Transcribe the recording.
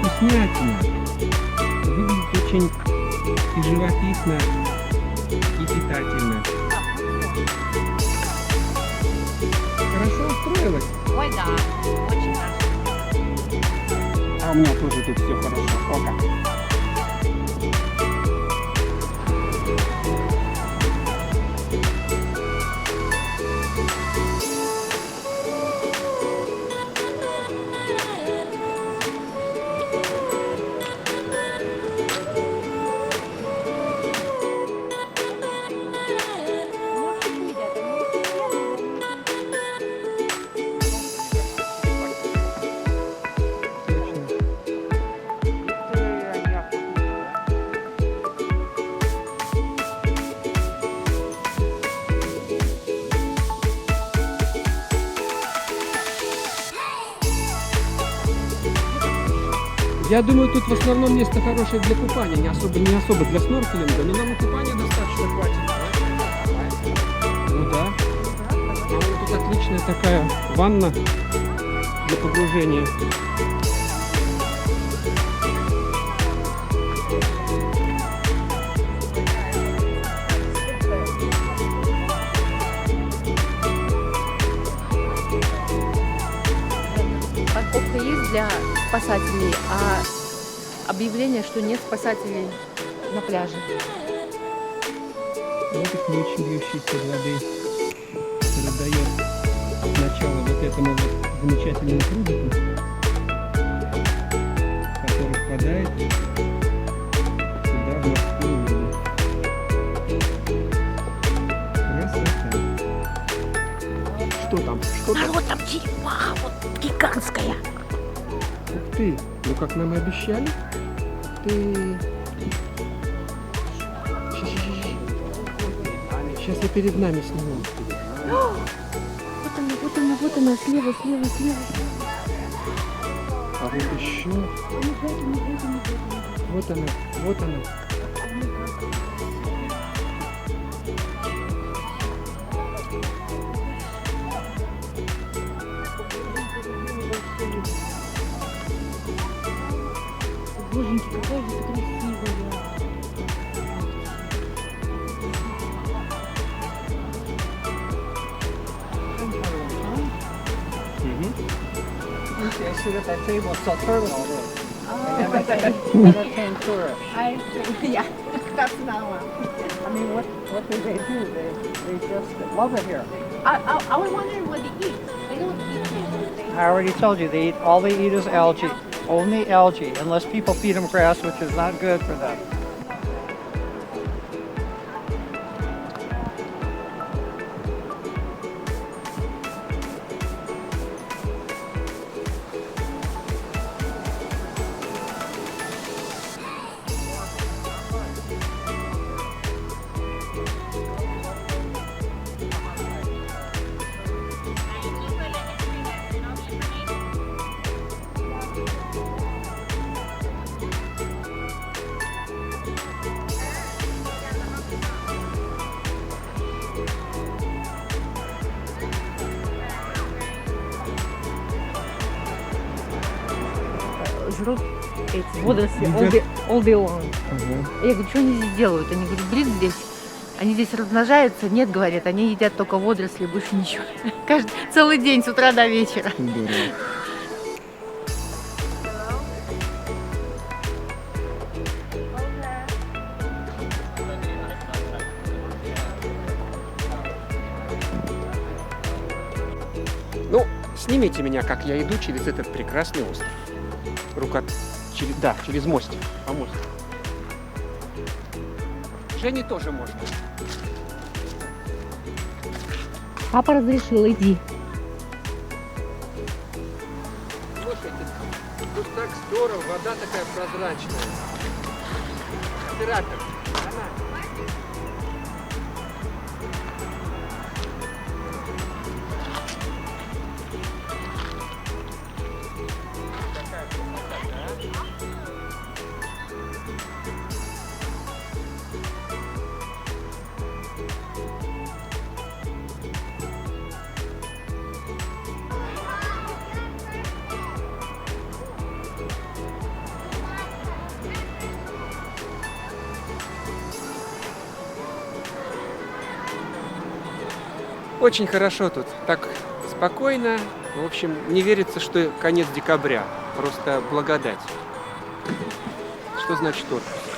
вкуснятина. Выглядит очень и живописно, и питательно. Хорошо устроилась? Ой, да, очень хорошо. А у меня тоже тут все хорошо. О, как. Я думаю, тут в основном место хорошее для купания, не особо для сноркелинга, но нам и купания достаточно хватит. Ну да. Тут отличная такая ванна для погружения. Парковка есть для спасателей, а объявление, что нет спасателей на пляже. Вот их не очень бьющийся воды, который дает начало вот этому вот замечательному прудику, который впадает сюда в морскую воду. Красота. Что там? Что там? А вот там черепаха, вот гигантская. Ух ты! Ну как нам и обещали? Ух ты! Сейчас я перед нами сниму. Вот она, слева. А вот еще. Вот она. Боженьки, какая же ты красивая. I sit at that table and sell turtle all day. Oh, Entertain tourists. I see. Yeah, that's not one. I mean, what do? They just love it here. I was wondering what they eat. They don't eat it. I already told you, all they eat is algae. Only algae, unless people feed them grass, which is not good for them. Жрут эти водоросли all day long. Я говорю, что они здесь делают? Они говорят, блин, они здесь размножаются. Нет, говорят, они едят только водоросли, больше ничего. Целый день с утра до вечера. Ну, снимите меня, как я иду через этот прекрасный остров. Через мостик. По мостику. Жене тоже можно. Папа разрешил, иди. Слушайте, тут так здорово, вода такая прозрачная. Оператор, Очень хорошо тут, так спокойно. В общем, не верится, что конец декабря. Просто благодать. Что значит отпуск?